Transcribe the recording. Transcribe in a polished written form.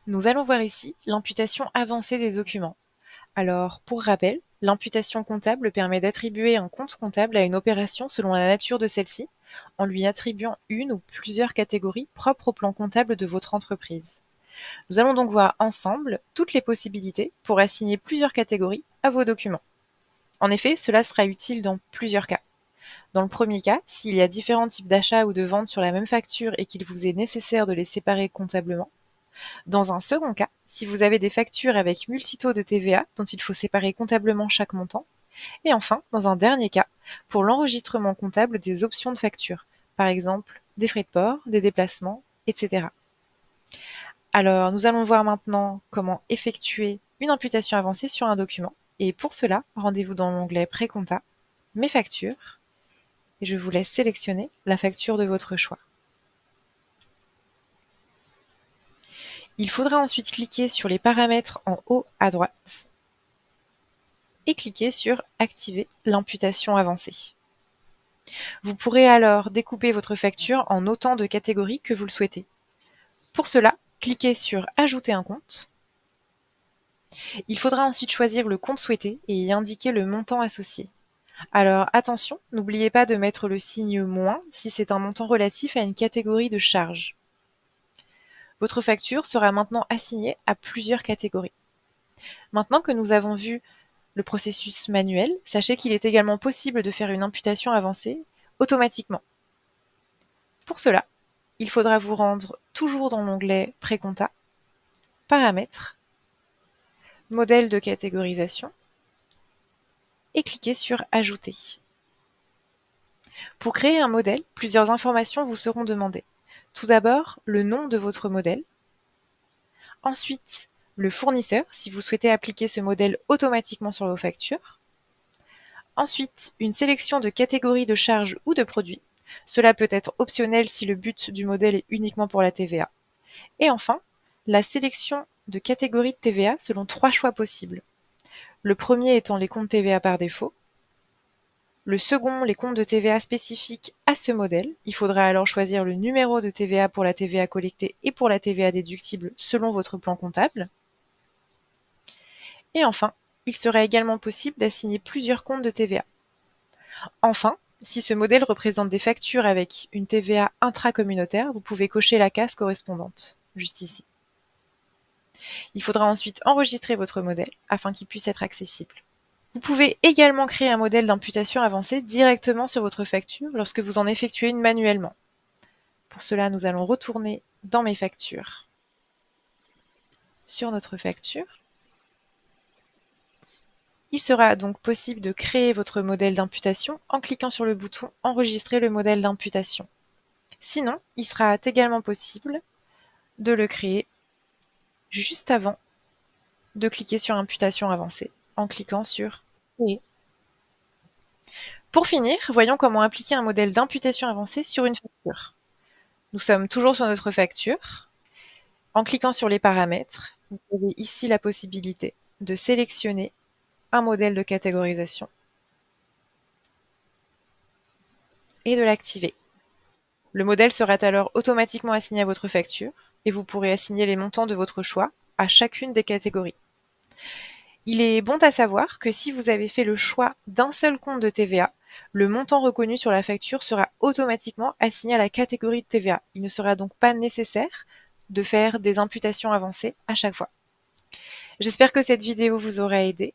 Nous allons voir ici l'imputation avancée des documents. Alors, pour rappel, l'imputation comptable permet d'attribuer un compte comptable à une opération selon la nature de celle-ci, en lui attribuant une ou plusieurs catégories propres au plan comptable de votre entreprise. Nous allons donc voir ensemble toutes les possibilités pour assigner plusieurs catégories à vos documents. En effet, cela sera utile dans plusieurs cas. Dans le premier cas, s'il y a différents types d'achats ou de ventes sur la même facture et qu'il vous est nécessaire de les séparer comptablement. Dans un second cas, si vous avez des factures avec multitaux de TVA dont il faut séparer comptablement chaque montant. Et enfin, dans un dernier cas, pour l'enregistrement comptable des options de facture, par exemple des frais de port, des déplacements, etc. Alors, nous allons voir maintenant comment effectuer une imputation avancée sur un document. Et pour cela, rendez-vous dans l'onglet Pré-compta, Mes factures, et je vous laisse sélectionner la facture de votre choix. Il faudra ensuite cliquer sur les paramètres en haut à droite et cliquer sur Activer l'imputation avancée. Vous pourrez alors découper votre facture en autant de catégories que vous le souhaitez. Pour cela, cliquez sur Ajouter un compte. Il faudra ensuite choisir le compte souhaité et y indiquer le montant associé. Alors attention, n'oubliez pas de mettre le signe moins si c'est un montant relatif à une catégorie de charge. Votre facture sera maintenant assignée à plusieurs catégories. Maintenant que nous avons vu le processus manuel, sachez qu'il est également possible de faire une imputation avancée automatiquement. Pour cela, il faudra vous rendre toujours dans l'onglet Pré-compta, Paramètres, Modèle de catégorisation et cliquer sur Ajouter. Pour créer un modèle, plusieurs informations vous seront demandées. Tout d'abord, le nom de votre modèle. Ensuite, le fournisseur, si vous souhaitez appliquer ce modèle automatiquement sur vos factures. Ensuite, une sélection de catégories de charges ou de produits. Cela peut être optionnel si le but du modèle est uniquement pour la TVA. Et enfin, la sélection de catégories de TVA selon 3 choix possibles. Le premier étant les comptes TVA par défaut. Le second, les comptes de TVA spécifiques à ce modèle. Il faudra alors choisir le numéro de TVA pour la TVA collectée et pour la TVA déductible selon votre plan comptable. Et enfin, il sera également possible d'assigner plusieurs comptes de TVA. Enfin, si ce modèle représente des factures avec une TVA intracommunautaire, vous pouvez cocher la case correspondante, juste ici. Il faudra ensuite enregistrer votre modèle afin qu'il puisse être accessible. Vous pouvez également créer un modèle d'imputation avancée directement sur votre facture lorsque vous en effectuez une manuellement. Pour cela, nous allons retourner dans Mes factures, sur notre facture. Il sera donc possible de créer votre modèle d'imputation en cliquant sur le bouton Enregistrer le modèle d'imputation. Sinon, il sera également possible de le créer juste avant de cliquer sur Imputation avancée en cliquant sur Créer. Pour finir, voyons comment appliquer un modèle d'imputation avancée sur une facture. Nous sommes toujours sur notre facture. En cliquant sur les paramètres, vous avez ici la possibilité de sélectionner un modèle de catégorisation et de l'activer. Le modèle sera alors automatiquement assigné à votre facture et vous pourrez assigner les montants de votre choix à chacune des catégories. Il est bon à savoir que si vous avez fait le choix d'un seul compte de TVA, le montant reconnu sur la facture sera automatiquement assigné à la catégorie de TVA. Il ne sera donc pas nécessaire de faire des imputations avancées à chaque fois. J'espère que cette vidéo vous aura aidé.